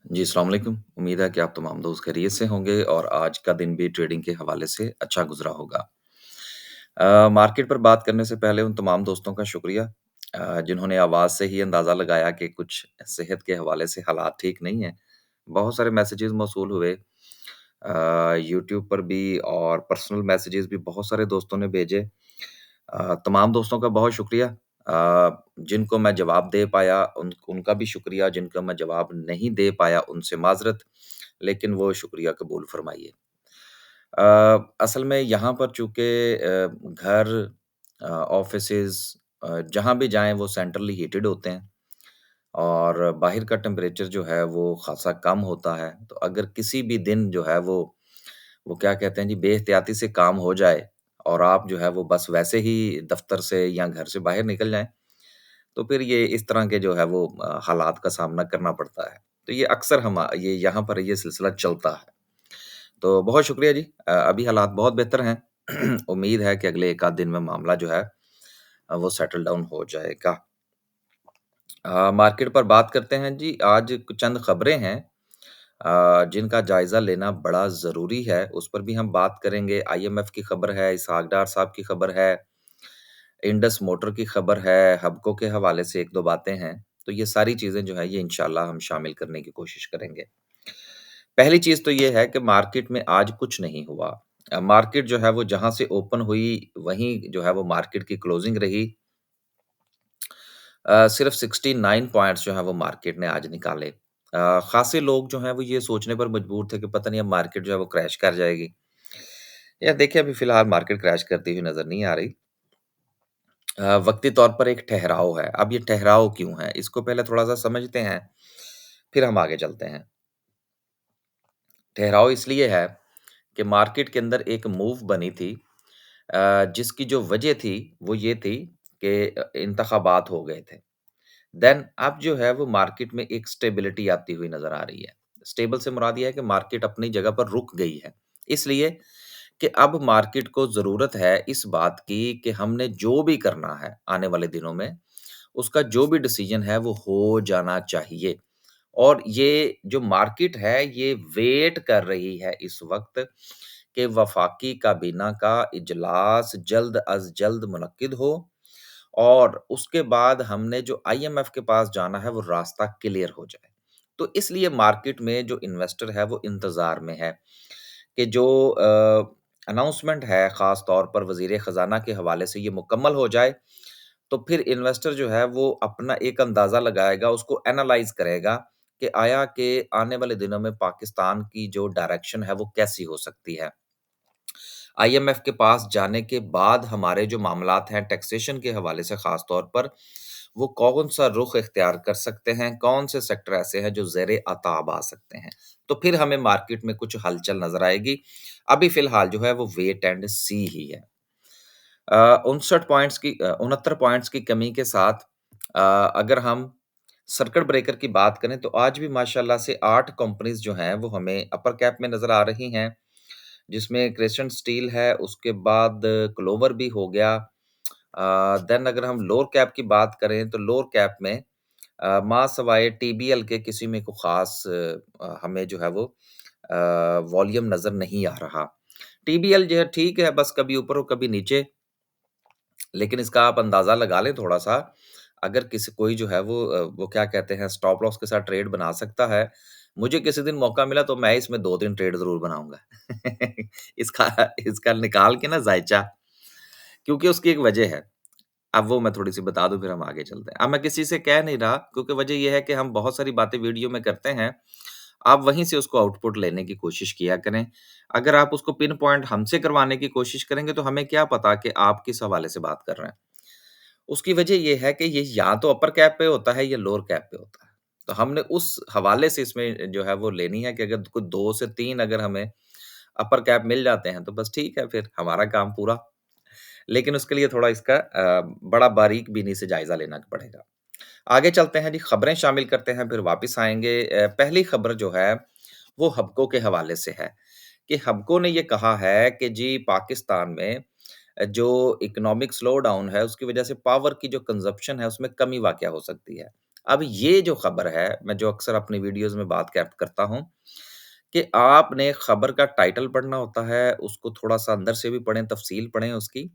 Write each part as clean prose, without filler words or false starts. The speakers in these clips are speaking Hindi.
जी, अस्सलाम वालेकुम। उम्मीद है कि आप तमाम दोस्त खैरियत से होंगे और आज का दिन भी ट्रेडिंग के हवाले से अच्छा गुज़रा होगा। मार्केट पर बात करने से पहले उन तमाम दोस्तों का शुक्रिया जिन्होंने आवाज़ से ही अंदाज़ा लगाया कि कुछ सेहत के हवाले से हालात ठीक नहीं हैं। बहुत सारे मैसेजेस मौसूल हुए यूट्यूब पर भी और पर्सनल मैसेजेस भी बहुत सारे दोस्तों ने भेजे। तमाम दोस्तों का बहुत शुक्रिया। जिनको मैं जवाब दे पाया उनका भी शुक्रिया, जिनका मैं जवाब नहीं दे पाया उनसे माज़रत, लेकिन वो शुक्रिया कबूल फ़रमाइए। असल में यहाँ पर चूँकि घर ऑफ़िसेज़ जहाँ भी जाएँ वो सेंट्रली हीटेड होते हैं और बाहर का टेम्परेचर जो है वो ख़ासा कम होता है। तो अगर किसी भी दिन जो है वो क्या कहते हैं जी बेएहतियाती से काम हो जाए और आप जो है वो बस वैसे ही दफ़्तर से या घर से बाहर निकल जाएँ, तो फिर ये इस तरह के जो है वो हालात का सामना करना पड़ता है। तो ये अक्सर ये यहाँ पर ये सिलसिला चलता है। तो बहुत शुक्रिया जी। अभी हालात बहुत बेहतर हैं। उम्मीद है कि अगले 1 आध दिन में मामला जो है वो सेटल डाउन हो जाएगा। मार्केट पर बात करते हैं जी। आज कुछ चंद खबरें हैं जिनका जायज़ा लेना बड़ा ज़रूरी है। उस पर भी हम बात करेंगे। आईएमएफ की खबर है, इसहाक डार साहब की खबर है, इंडस मोटर की खबर है, हबको के हवाले से 1-2 बातें हैं। तो ये सारी चीज़ें जो हैं ये इंशाअल्लाह हम शामिल करने की कोशिश करेंगे। पहली चीज़ तो ये है कि मार्केट में आज कुछ नहीं हुआ। मार्केट जो है वो जहाँ से ओपन हुई, वहीं जो है वो मार्केट की क्लोजिंग रही। सिर्फ़ 69 पॉइंट्स जो हैं वो मार्केट ने आज निकाले। ख़ासे लोग जो हैं वो ये सोचने पर मजबूर थे कि पता नहीं अब मार्केट जो है वो क्रैश कर जाएगी। या देखिए अभी फ़िलहाल मार्केट क्रैश करती हुई नज़र नहीं आ रही। वक़्ती तौर पर एक ठहराव है। अब ये ठहराव क्यों है? इसको पहले थोड़ा-सा समझते हैं, फिर हम आगे चलते हैं। ठहराव इसलिए है कि मार्केट के अंदर एक मूव बनी थी जिसकी जो वजह थी, वो ये थी कि इंतख़ाबात हो गए थे। देन अब जो है वो मार्केट में एक स्टेबिलिटी आती हुई नज़र आ रही है। स्टेबल से मुराद ये है कि मार्केट अपनी जगह पर रुक गई है। इसलिए कि अब मार्केट को ज़रूरत है इस बात की कि हमने जो भी करना है आने वाले दिनों में, उसका जो भी डिसीज़न है वो हो जाना चाहिए। और ये जो मार्केट है, ये वेट कर रही है इस वक़्त कि वफ़ाकी काबीना का इजलास जल्द अज़ जल्द मुनक्किद हो और उसके बाद हमने जो आईएमएफ के पास जाना है, वो रास्ता क्लियर हो जाए। तो इसलिए मार्केट में जो इन्वेस्टर है, वो इंतज़ार में है कि जो अनाउंसमेंट है, ख़ास तौर पर वज़ीर ख़ज़ाना के हवाले से ये मुकम्मल हो जाए, तो फिर इन्वेस्टर जो है वो अपना एक अंदाज़ा लगाएगा, उसको एनालाइज़ करेगा कि आया कि आने वाले दिनों में पाकिस्तान की जो डायरेक्शन है वो कैसी हो सकती है। आईएमएफ के पास जाने के बाद हमारे जो मामलात हैं टैक्सेशन के हवाले से ख़ास तौर पर, वो कौन-सा रुख़ इख्तियार कर सकते हैं, कौन से सेक्टर ऐसे हैं जो ज़ेर आताब आ सकते हैं। तो फिर हमें मार्केट में कुछ हलचल नज़र आएगी। अभी फ़िलहाल जो है वो वेट एंड सी ही है। 69 पॉइंट्स की कमी के साथ अगर हम सर्किट ब्रेकर की बात करें तो आज भी माशाल्लाह से 8 कंपनीज़ जो हैं वो हमें अपर कैप में नज़र आ रही हैं, जिसमें क्रिस्टेंट स्टील है, उसके बाद क्लोवर भी हो गया। देन अगर हम लोअर कैप की बात करें तो लोअर कैप में माँ सवाए टीबीएल के किसी में को ख़ास हमें जो है वो वॉल्यूम नज़र नहीं आ रहा। टीबीएल जो है ठीक है, बस कभी ऊपर और कभी नीचे। लेकिन इसका आप अंदाज़ा लगा लें थोड़ा-सा, अगर किसी कोई जो है वो क्या कहते हैं स्टॉप लॉस के साथ ट्रेड बना सकता है, मुझे किसी दिन मौका मिला तो मैं इसमें 2-3 ट्रेड ज़रूर बनाऊँगा। इसका इसका निकाल के ना ज़ायचा, क्योंकि उसकी एक वजह है। अब वो मैं थोड़ी-सी बता दूँ फिर हम आगे चलते हैं। अब मैं किसी से कह नहीं रहा क्योंकि वजह ये है कि हम बहुत सारी बातें वीडियो में करते हैं, आप वहीं से उसको आउटपुट लेने की कोशिश किया करें। अगर आप उसको पिन पॉइंट हमसे करवाने की कोशिश करेंगे तो हमें क्या पता कि आप किस हवाले से बात कर रहे हैं। उसकी वजह ये है कि ये या तो अपर कैप पे होता है या लोअर कैप पे होता है। तो हमने उस हवाले से इसमें जो है वो लेनी है कि अगर कोई 2 से 3 अगर हमें अपर कैप मिल जाते हैं तो बस ठीक है फिर हमारा काम पूरा। लेकिन उसके लिए थोड़ा इसका बड़ा बारीक बीनी से जायज़ा लेना पड़ेगा। आगे चलते हैं जी, खबरें शामिल करते हैं फिर वापस आएँगे। पहली खबर जो है वो हबको के हवाले से है कि हबको ने ये कहा है कि जी पाकिस्तान में जो इकोनॉमिक स्लो डाउन है उसकी वजह से पावर की जो कंज़प्शन है उसमें कमी वाक़या हो सकती है। अब ये जो खबर है, मैं जो अक्सर अपनी वीडियोज़ में बात कैप करता हूँ, कि आपने खबर का टाइटल पढ़ना होता है, उसको थोड़ा-सा अंदर से भी पढ़ें, तफ़सील पढ़ें उसकी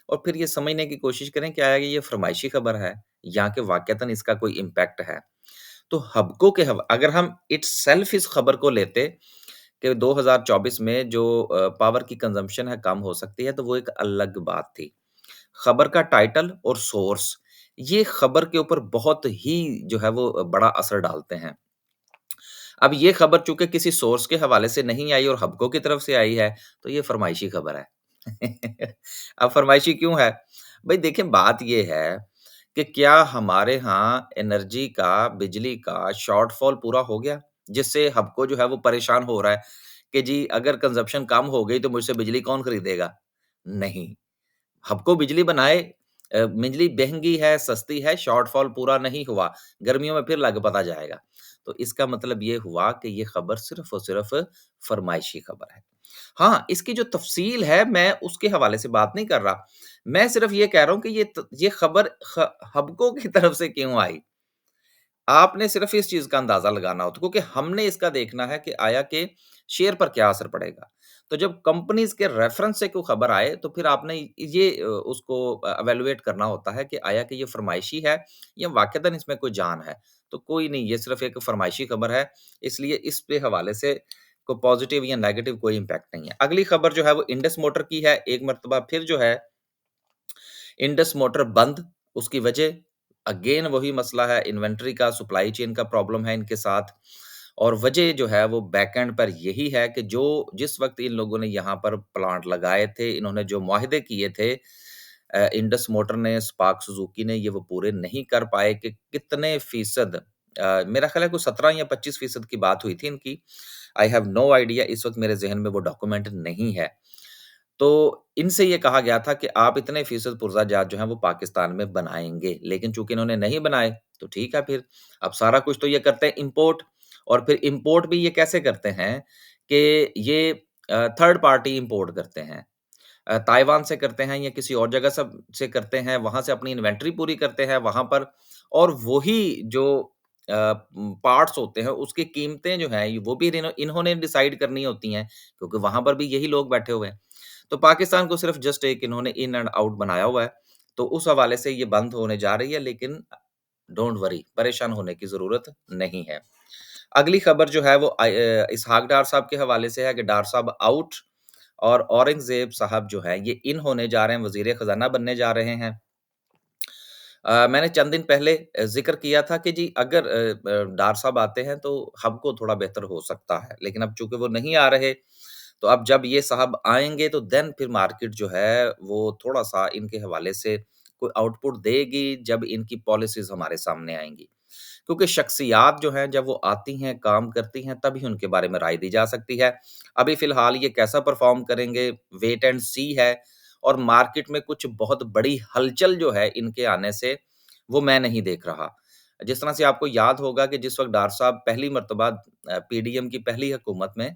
और फिर ये समझने की कोशिश करें क्या है कि ये फ़रमाइशी खबर है या कि वाक़यतन इसका कोई इम्पैक्ट है। तो हबको के हव अगर हम इट्सेल्फ इस खबर को लेते कि 2024 में जो पावर की कंज़म्पशन है कम हो सकती है, तो वो एक अलग बात थी। खबर का टाइटल और सोर्स, ये खबर के ऊपर बहुत ही जो है वो बड़ा असर डालते हैं। अब ये खबर चूँकि किसी सोर्स के हवाले से नहीं आई और हबको की तरफ से आई है, तो ये फ़रमाइशी खबर है। अब फ़रमाइशी क्यों है? भई देखिए बात ये है कि क्या हमारे यहाँ एनर्जी का, बिजली का शॉर्टफॉल पूरा हो गया? जिससे हबको जो है वो परेशान हो रहा है कि जी अगर कंज़म्पशन कम हो गई तो मुझसे बिजली कौन खरीदेगा? नहीं। हबको बिजली बनाए बिजली महँगी है, सस्ती है, शॉर्टफॉल पूरा नहीं हुआ, गर्मियों में फिर लग-पता जाएगा। तो इसका मतलब ये हुआ कि ये खबर सिर्फ़ और सिर्फ़ फ़रमाइशी खबर है। हाँ, इसकी जो तफ़सील है मैं उसके हवाले से बात नहीं कर रहा। मैं सिर्फ़ ये कह रहा हूँ कि ये खबर ख हबको की तरफ से क्यों आई? आपने सिर्फ़ इस चीज़ का अंदाज़ा लगाना होता है क्योंकि हमने इसका देखना है कि आया कि शेयर पर क्या असर पड़ेगा। तो जब कंपनीज़ के रेफ़रेंस से कोई खबर आए तो फिर आपने ये उसको इवैल्यूएट करना होता है कि आया कि ये फ़रमाइशी है या वाक़ईतन इसमें कोई जान है। तो कोई नहीं, ये सिर्फ़ एक फ़रमाइशी खबर है, इसलिए इस पे हवाले से कोई पॉज़िटिव या नेगेटिव कोई इम्पैक्ट नहीं है। अगली खबर जो है वो इंडस मोटर की है, एक मर्तबा फिर जो है इंडस मोटर बंद, उसकी वजह अगेन वही मसला है इन्वेंटरी का, सप्लाई चेन का प्रॉब्लम है इनके साथ और वजह जो है वो बैकएंड पर यही है कि जो जिस वक़्त इन लोगों ने यहाँ पर प्लांट लगाए थे, इन्होंने जो मुआहदे किए थे इंडस मोटर ने, स्पार्क सुज़ुकी ने ये वो पूरे नहीं कर पाए कि कितने फ़ीसद मेरा ख़्याल है कोई 17 या 25% की बात हुई थी इनकी। आई हैव नो आइडिया इस वक़्त मेरे ज़हन में वो डॉक्यूमेंट नहीं है। तो इनसे ये कहा गया था कि आप इतने फ़ीसद पुर्ज़ा जहाज़ जो हैं वो पाकिस्तान में बनाएँगे, लेकिन चूँकि इन्होंने नहीं बनाए, तो ठीक है फिर। अब सारा कुछ तो ये करते हैं इम्पोर्ट और फिर इम्पोर्ट भी ये कैसे करते हैं कि ये थर्ड पार्टी इम्पोर्ट करते हैं। ताइवान से करते हैं या किसी और जगह सब से करते हैं, वहाँ से अपनी इन्वेंटरी पूरी करते हैं वहाँ पर और वही जो पार्ट्स होते हैं, उसकी कीमतें जो हैं, वो भी इन्होंने डिसाइड करनी होती हैं, क्योंकि वहाँ पर भी यही लोग बैठे हुए हैं। तो पाकिस्तान को सिर्फ़ जस्ट एक इन्होंने इन एंड आउट बनाया हुआ है, तो उस हवाले से ये बंद होने जा रही है, लेकिन डोंट वरी परेशान होने की ज़रूरत नहीं है। अगली खबर जो है वो इसहाक डार साहब के हवाले से है कि डार साहब आउट और औरंगज़ेब साहब जो हैं, ये इन होने जा रहे हैं, वज़ीर ख़ज़ाना बनने जा रहे हैं। मैंने चंद दिन पहले ज़िक्र किया था कि जी अगर डार साहब आते हैं तो हमको थोड़ा बेहतर हो सकता है। लेकिन अब चूँकि वो नहीं आ रहे, तो अब जब ये साहब आएँगे तो देन फिर मार्केट जो है वो थोड़ा-सा इनके हवाले से कोई आउटपुट देगी जब इनकी पॉलिसीज़ हमारे सामने आएँगी। क्योंकि शख्सियात जो हैं जब वो आती हैं, काम करती हैं, तभी उनके बारे में राय दी जा सकती है। अभी फ़िलहाल ये कैसा परफ़ॉर्म करेंगे, वेट एंड सी है और मार्केट में कुछ बहुत बड़ी हलचल जो है इनके आने से, वो मैं नहीं देख रहा। जिस तरह से आपको याद होगा कि जिस वक़्त डार साहब पहली मर्तबा पीडीएम की पहली हुकूमत में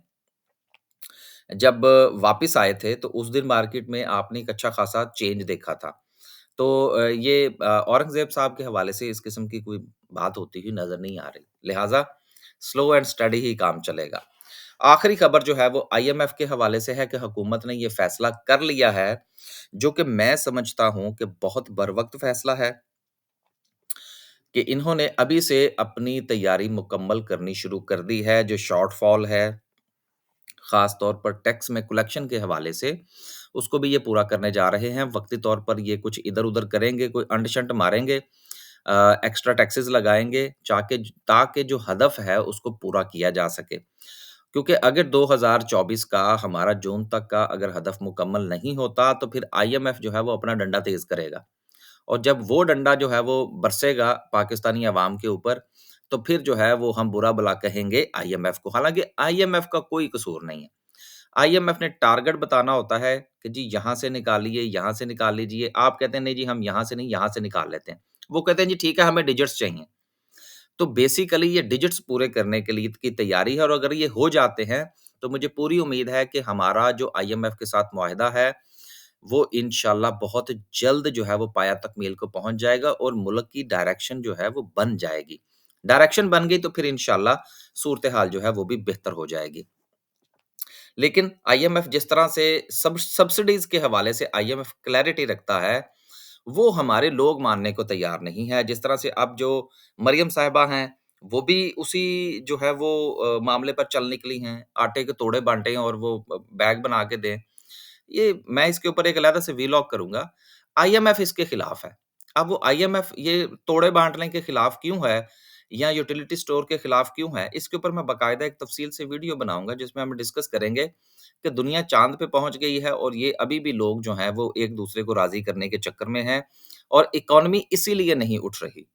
जब वापिस आए थे, तो उस दिन मार्केट में आपने एक अच्छा खासा चेंज देखा था। तो ये औरंगज़ेब साहब के हवाले से इस किस्म की कोई बात होती हुई नज़र नहीं आ रही। लिहाज़ा स्लो एंड स्टेडी ही काम चलेगा। आखिरी खबर जो है वो आईएमएफ के हवाले से है कि हुकूमत ने ये फैसला कर लिया है, जो कि मैं समझता हूँ कि बहुत बरवक़्त फैसला है कि इन्होंने अभी से अपनी तैयारी मुकम्मल करनी शुरू कर दी है। जो शॉर्टफॉल है ख़ास तौर पर टैक्स में कलेक्शन के हवाले से, उसको भी ये पूरा करने जा रहे हैं। वक़्ती तौर पर ये कुछ इधर-उधर करेंगे, कोई अंट-शंट मारेंगे एक्स्ट्रा टैक्सेस लगाएँगे चाके ताकि जो हदफ है, उसको पूरा किया जा सके। क्योंकि अगर 2024 का हमारा जून तक का अगर हदफ मुकम्मल नहीं होता, तो फिर आईएमएफ जो है वो अपना डंडा तेज़ करेगा। और जब वो डंडा जो है वो बरसेगा पाकिस्तानी अवाम के ऊपर, तो फिर जो है वो हम बुरा-भला कहेंगे आईएमएफ को। हालाँकि आईएमएफ का कोई कसूर नहीं है। आईएमएफ ने टारगेट बताना होता है कि जी यहाँ से निकालिए, यहाँ से निकाल लीजिए। आप कहते हैं नहीं जी हम यहाँ से नहीं, यहाँ से निकाल लेते हैं। वो कहते हैं जी ठीक है हमें डिजिट्स चाहिए। तो बेसिकली ये डिजिट्स पूरे करने के लिए की तैयारी है और अगर ये हो जाते हैं, तो मुझे पूरी उम्मीद है कि हमारा जो आईएमएफ के साथ मुआहिदा है, वो इंशाअल्लाह बहुत जल्द जो है वो पाया तकमील को पहुँच जाएगा और मुल्क की डायरेक्शन जो है वो बन जाएगी। डायरेक्शन बन गई तो फिर इंशाल्लाह सूरत-ए-हाल जो है वो भी बेहतर हो जाएगी। लेकिन आईएमएफ जिस तरह से सब्सिडीज़ के हवाले से आईएमएफ क्लैरिटी रखता है, वो हमारे लोग मानने को तैयार नहीं है। जिस तरह से अब जो मरियम साहिबा हैं, वो भी उसी जो है वो मामले पर चल निकली हैं, आटे के तोड़े बाँटें और वो बैग बना के दें। ये मैं इसके ऊपर एक अलहदा से वीलॉग करूँगा। आईएमएफ इसके खिलाफ है। अब वो आईएमएफ ये तोड़े बाँटने के खिलाफ क्यों है या यूटिलिटी स्टोर के खिलाफ क्यों है, इसके ऊपर मैं बाकायदा एक तफ़सील से वीडियो बनाऊँगा जिसमें हम डिस्कस करेंगे कि दुनिया चाँद पे पहुँच गई है और ये अभी भी लोग जो हैं वो एक-दूसरे को राज़ी करने के चक्कर में हैं और इकॉनमी इसीलिए नहीं उठ रही।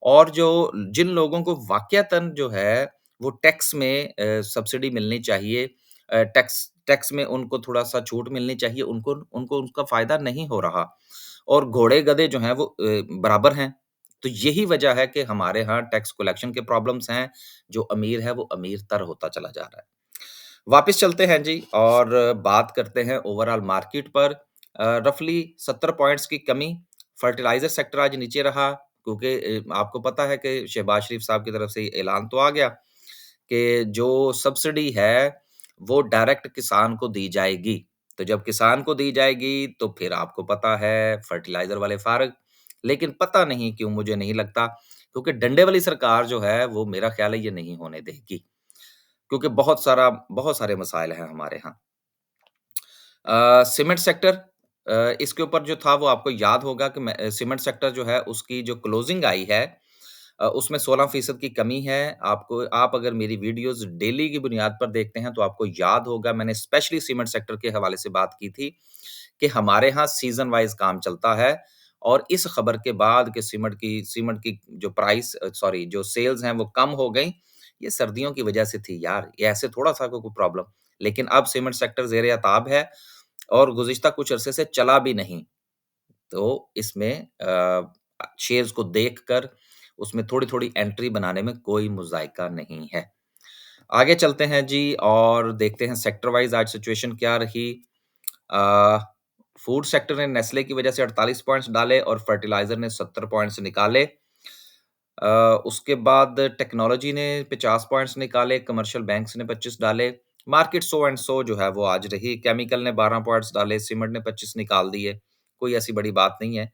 और जो जिन लोगों को वाक़यतन जो है वो टैक्स में सब्सिडी मिलनी चाहिए टैक्स टैक्स में उनको थोड़ा-सा छूट मिलनी चाहिए, उनको उनको उसका फ़ायदा नहीं हो रहा और घोड़े-गधे जो हैं वो बराबर हैं। तो यही वजह है कि हमारे यहाँ टैक्स कलेक्शन के प्रॉब्लम्स हैं, जो अमीर है वो अमीर-तर होता चला जा रहा है। वापस चलते हैं जी और बात करते हैं ओवरऑल मार्केट पर। रफ़ली 70 पॉइंट्स की कमी, फर्टिलाइज़र सेक्टर आज नीचे रहा क्योंकि आपको पता है कि शहबाज़ शरीफ साहब की तरफ से ऐलान तो आ गया कि जो सब्सिडी है, वो डायरेक्ट किसान को दी जाएगी। तो जब किसान को दी जाएगी, तो फिर आपको पता है फर्टिलाइज़र वाले फ़ारग। लेकिन पता नहीं क्यों मुझे नहीं लगता क्योंकि डंडे वाली सरकार जो है, वो मेरा ख़्याल है ये नहीं होने देगी। क्योंकि बहुत सारे मसाइल हैं हमारे यहाँ। सीमेंट सेक्टर इसके ऊपर जो था वो आपको याद होगा कि सीमेंट सेक्टर जो है उसकी जो क्लोजिंग आई है उसमें 16% की कमी है। आप अगर मेरी वीडियोज़ डेली की बुनियाद पर देखते हैं तो आपको याद होगा मैंने स्पेशली सीमेंट सेक्टर के हवाले से बात की थी कि हमारे यहाँ सीज़न वाइज़ काम चलता है और इस खबर के बाद कि सीमेंट की जो सॉरी जो सेल्स हैं वो कम हो गई, ये सर्दियों की वजह से थी यार, ये ऐसे थोड़ा था कोई प्रॉब्लम। लेकिन अब सीमेंट सेक्टर ज़ेर-ए-ताब है और गुज़िश्ता कुछ अरसे से चला भी नहीं। तो इसमें शेयर्स को देखकर उसमें थोड़ी-थोड़ी एंट्री बनाने में कोई मुज़ायका नहीं है। आगे चलते हैं जी और देखते हैं सेक्टर वाइज़ आज सिचुएशन क्या रही। अ, फूड सेक्टर ने नेस्ले की वजह से 48 पॉइंट्स डाले और फर्टिलाइज़र ने 70 पॉइंट्स निकाले। उसके बाद टेक्नोलॉजी ने 50 पॉइंट्स निकाले, कमर्शियल बैंक्स ने 25 डाले। मार्केट सो एंड सो जो है वो आज रही। केमिकल ने 12 पॉइंट्स डाले, सीमेंट ने 25 निकाल दिए। कोई ऐसी बड़ी बात नहीं है।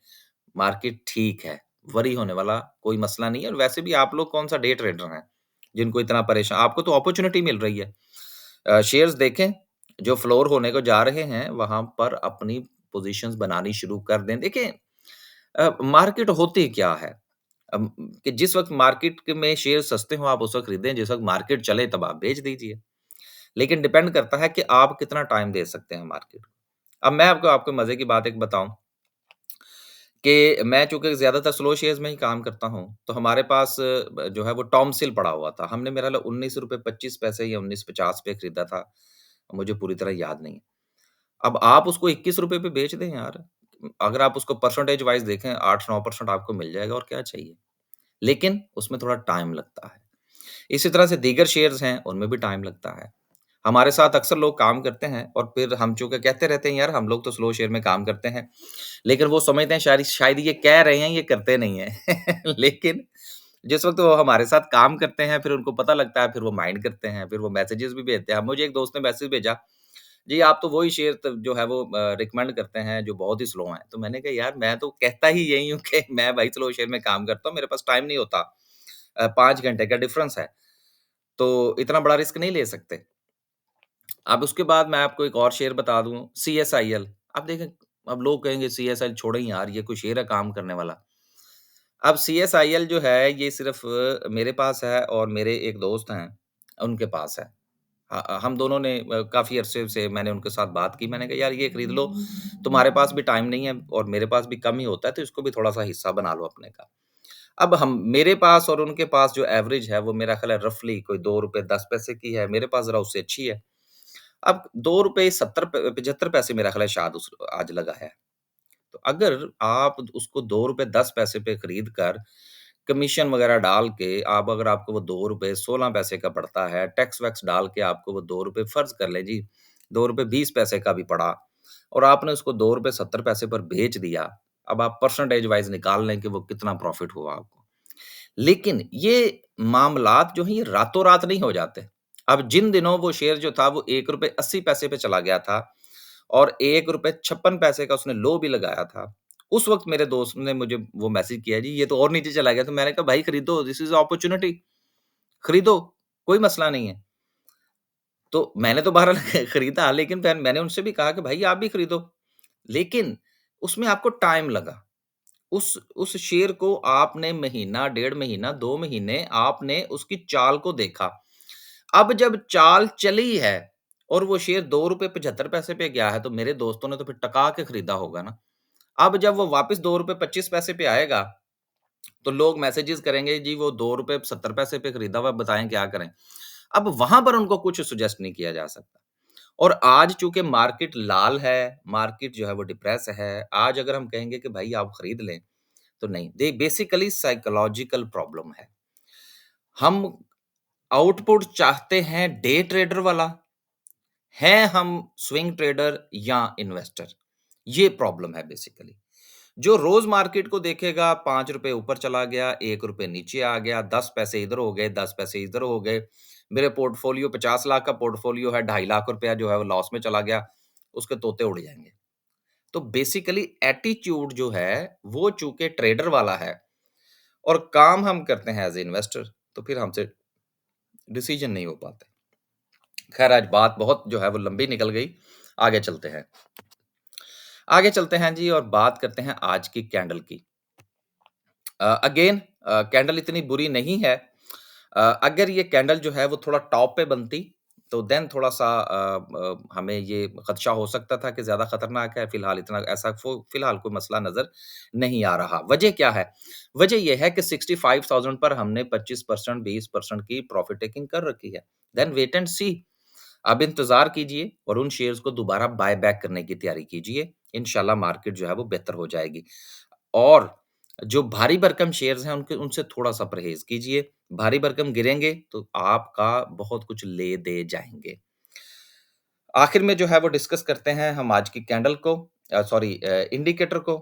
मार्केट ठीक है, वरी होने वाला कोई मसला नहीं है और वैसे भी आप लोग कौन-सा डे ट्रेडर हैं, जिनको इतना आपको तो अपॉर्च्युनिटी मिल रही है। शेयर्स देखें, जो फ्लोर होने को जा रहे हैं, वहाँ पर अपनी पोज़ीशंस बनानी शुरू कर दें। देखें मार्केट होती क्या है? अम, कि जिस वक़्त मार्केट के में शेयर सस्ते हों, आप उस वक़्त खरीदें, जिस वक़्त मार्केट चले तब आप बेच दीजिए। लेकिन डिपेंड करता है कि आप कितना टाइम दे सकते हैं मार्केट को। अब मैं आपको आपको मज़े की बात एक बताऊँ कि मैं चूँकि ज़्यादातर स्लो शेयर्स में ही काम करता हूँ, तो हमारे पास जो है वो टॉमसिल पड़ा हुआ था। हमने मेरा ₹19.25 या 19.50 पे खरीदा था। मुझे पूरी तरह याद नहीं है। अब आप उसको ₹21 पे बेच दें यार। अगर आप उसको परसेंटेज वाइज़ देखें 8-9% आपको मिल जाएगा और क्या चाहिए। लेकिन उसमें थोड़ा टाइम लगता है। इसी तरह से दीगर शेयर्स हैं, उनमें भी टाइम लगता है। हमारे साथ अक्सर लोग काम करते हैं और फिर हम चूँकि कहते रहते हैं यार हम लोग तो स्लो शेयर में काम करते हैं। लेकिन वो समझते हैं शायद शायद ये कह रहे हैं, ये करते नहीं हैं। लेकिन जिस वक़्त वो हमारे साथ काम करते हैं, फिर उनको पता लगता है, फिर वो माइंड करते हैं, फिर वो मैसेजेस भी भेजते हैं। अब मुझे एक दोस्त ने मैसेज भेजा, "जी, आप तो वही शेयर त जो है वो रिकमेंड करते हैं, जो बहुत ही स्लो हैं।" तो मैंने कहा, "यार, मैं तो कहता ही यही हूँ कि मैं भाई स्लो शेयर में काम करता हूँ, मेरे पास टाइम नहीं होता। 5 घंटे का डिफरेंस है, तो इतना बड़ा रिस्क नहीं ले सकते।" अब उसके बाद मैं आपको एक और शेयर बता दूँ, सीएसआईएल। अब देखें, अब लोग कहेंगे सीएसआईएल छोड़ो यार, ये कोई शेयर है काम करने वाला। अब सीएसआईएल जो है ये सिर्फ़ मेरे पास है और मेरे एक दोस्त हैं, उनके पास है। हम दोनों ने काफ़ी अरसे से मैंने उनके साथ बात की, मैंने कहा यार ये खरीद लो, तुम्हारे पास भी टाइम नहीं है और मेरे पास भी कम ही होता है, तो इसको भी थोड़ा-सा हिस्सा बना लो अपने का। अब हम मेरे पास और उनके पास जो एवरेज है वो मेरा ख़्याल है रफ़ली कोई ₹2.10 की है, मेरे पास ज़रा उससे अच्छी है। अब ₹2.70 75 मेरा ख़्याल है शायद उस आज लगा है। तो अगर आप उसको ₹2.10 पे खरीद कर कमीशन वग़ैरह डाल के आप अगर आपको वो ₹2.16 का पड़ता है, टैक्स-वैक्स डाल के आपको वो ₹2 फ़र्ज़ कर लें जी, ₹2.20 का भी पड़ा और आपने उसको ₹2.70 पर बेच दिया। अब आप परसेंटेज वाइज़ निकाल लें कि वो कितना प्रॉफ़िट हुआ आपको। लेकिन ये मामलात जो हैं ये रातों-रात नहीं हो जाते। अब जिन दिनों वो शेयर जो था वो ₹1.80 पे चला गया था और ₹1.56 का उसने लो भी लगाया था। उस वक़्त मेरे दोस्त ने मुझे वो मैसेज किया, जी ये तो और नीचे चला गया। तो मैंने कहा भाई खरीदो, दिस इज़ अपॉर्च्युनिटी, खरीदो, कोई मसला नहीं है। तो मैंने तो बहरहाल खरीदा, लेकिन फिर मैंने उनसे भी कहा कि भाई आप भी खरीदो। लेकिन उसमें आपको टाइम लगा। उस शेयर को आपने महीना, डेढ़ महीना, 2 महीने आपने उसकी चाल को देखा। अब जब चाल चली है और वो शेयर ₹2.75 पे गया है, तो मेरे दोस्तों ने तो फिर टका के खरीदा होगा ना। अब जब वो वापस ₹2.25 पे आएगा, तो लोग मैसेजेस करेंगे, जी वो ₹2.70 पे खरीदा हुआ है, बताएँ क्या करें? अब वहाँ पर उनको कुछ सजेस्ट नहीं किया जा सकता। और आज चूँकि मार्केट लाल है, मार्केट जो है वो डिप्रेस है, आज अगर हम कहेंगे कि भाई आप खरीद लें, तो नहीं। दे बेसिकली साइकोलॉजिकल प्रॉब्लम है। हम आउटपुट चाहते हैं डे ट्रेडर वाला, हैं हम स्विंग ट्रेडर या इन्वेस्टर। ये प्रॉब्लम है बेसिकली। जो रोज़ मार्केट को देखेगा, ₹5 ऊपर चला गया, ₹1 नीचे आ गया, 10 पैसे इधर हो गए, 10 पैसे इधर हो गए। मेरे पोर्टफोलियो 50 लाख का पोर्टफोलियो है, ₹2.5 लाख जो है वो लॉस में चला गया, उसके तोते उड़ जाएँगे। तो बेसिकली एटीट्यूड जो है, वो चूँकि ट्रेडर वाला है और काम हम करते हैं एज़ ए इन्वेस्टर, तो फिर हमसे डिसीज़न नहीं हो पाते। ख़ैर आज बात बहुत जो है वो लंबी निकल गई, आगे चलते हैं। आगे चलते हैं जी और बात करते हैं आज की कैंडल की। अगेन कैंडल इतनी बुरी नहीं है। अगर ये कैंडल जो है वो थोड़ा टॉप पे बनती, तो देन थोड़ा-सा हमें ये खदशा हो सकता था कि ज़्यादा खतरनाक है, फिलहाल इतना ऐसा फिलहाल कोई मसला नज़र नहीं आ रहा। वजह क्या है? वजह ये है कि 65,000 पर हमने 25% 20% की प्रॉफिट टेकिंग कर रखी है। देन वेट एंड सी। अब इंतज़ार कीजिए और उन शेयर्स को दोबारा बाय बैक करने की तैयारी कीजिए। इंशाल्लाह मार्केट जो है वो बेहतर हो जाएगी। और जो भारी भरकम शेयर्स हैं उनके उनसे थोड़ा-सा परहेज़ कीजिए। भारी भरकम गिरेंगे तो आपका बहुत कुछ ले दे जाएँगे। आखिर में जो है वो डिस्कस करते हैं हम आज की कैंडल को सॉरी इंडिकेटर को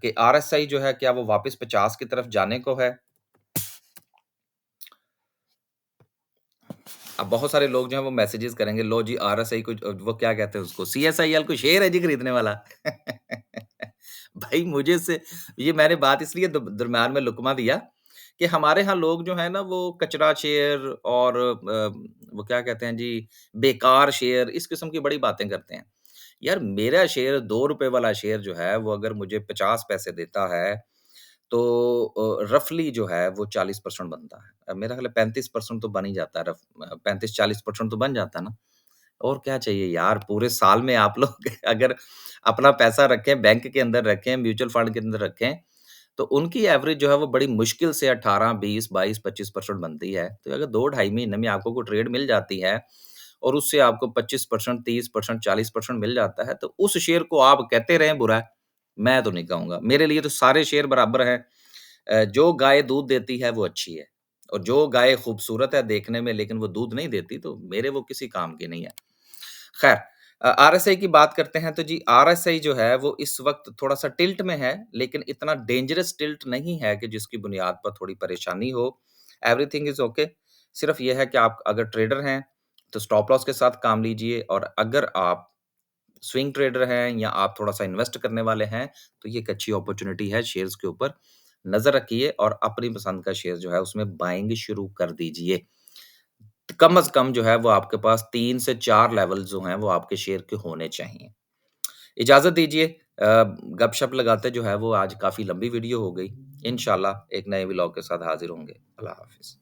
कि आरएसआई जो है क्या वो वापस 50 की तरफ जाने को है? अब बहुत सारे लोग जो हैं वो मैसेजेस करेंगे, लो जी आरएसआई को वो क्या कहते हैं उसको सीएसआईएल को शेयर है जी खरीदने वाला। भाई मुझे से ये मैंने बात इसलिए दरम्यान में लुकमा दिया कि हमारे यहाँ लोग जो है ना वो कचरा शेयर और वो क्या कहते हैं जी बेकार शेयर इस किस्म की बड़ी बातें करते हैं। यार मेरा शेयर ₹2 वाला शेयर जो है वो अगर मुझे 50 पैसे देता है तो रफ़ली जो है वो 40% बनता है। मेरा ख़्याल है 35% तो बन ही जाता है 35-40% तो बन जाता है ना। और क्या चाहिए यार पूरे साल में आप लोग अगर अपना पैसा रखें, बैंक के अंदर रखें, म्यूचुअल फंड के अंदर रखें, तो उनकी एवरेज जो है वो बड़ी मुश्किल से 18, 20, 22, 25% बनती है। तो अगर 2 ढाई महीने में आपको कोई ट्रेड मिल जाती है और उससे आपको 25%, 30%, 40% मिल जाता है, तो उस शेयर को आप कहते रहें बुरा है, मैं तो नहीं कहूँगा। मेरे लिए तो सारे शेयर बराबर हैं। जो गाय दूध देती है वो अच्छी है और जो गाय खूबसूरत है देखने में लेकिन वो दूध नहीं देती, तो मेरे वो किसी काम की नहीं है। खैर आरएसआई की बात करते हैं तो जी आरएसआई जो है वो इस वक़्त थोड़ा-सा टिल्ट में है, लेकिन इतना डेंजरस टिल्ट नहीं है कि जिसकी बुनियाद पर थोड़ी परेशानी हो। Everything is okay. सिर्फ़ ये है कि आप अगर ट्रेडर हैं, तो स्टॉप लॉस के साथ काम लीजिए और अगर आप स्विंग ट्रेडर हैं या आप थोड़ा-सा इन्वेस्ट करने वाले हैं, तो ये एक अच्छी अपॉर्च्युनिटी है शेयर्स के ऊपर नज़र रखिए और अपनी पसंद का शेयर जो है उसमें बाइंग शुरू कर दीजिए। कम से कम जो है वो आपके पास 3 से 4 लेवल जो हैं वो आपके शेयर के होने चाहिए। इजाज़त दीजिए गपशप लगाते जो है वो आज काफ़ी लंबी वीडियो हो गई। इंशाल्लाह एक नए व्लॉग के साथ हाज़िर होंगे। अल्लाह हाफ़िज़।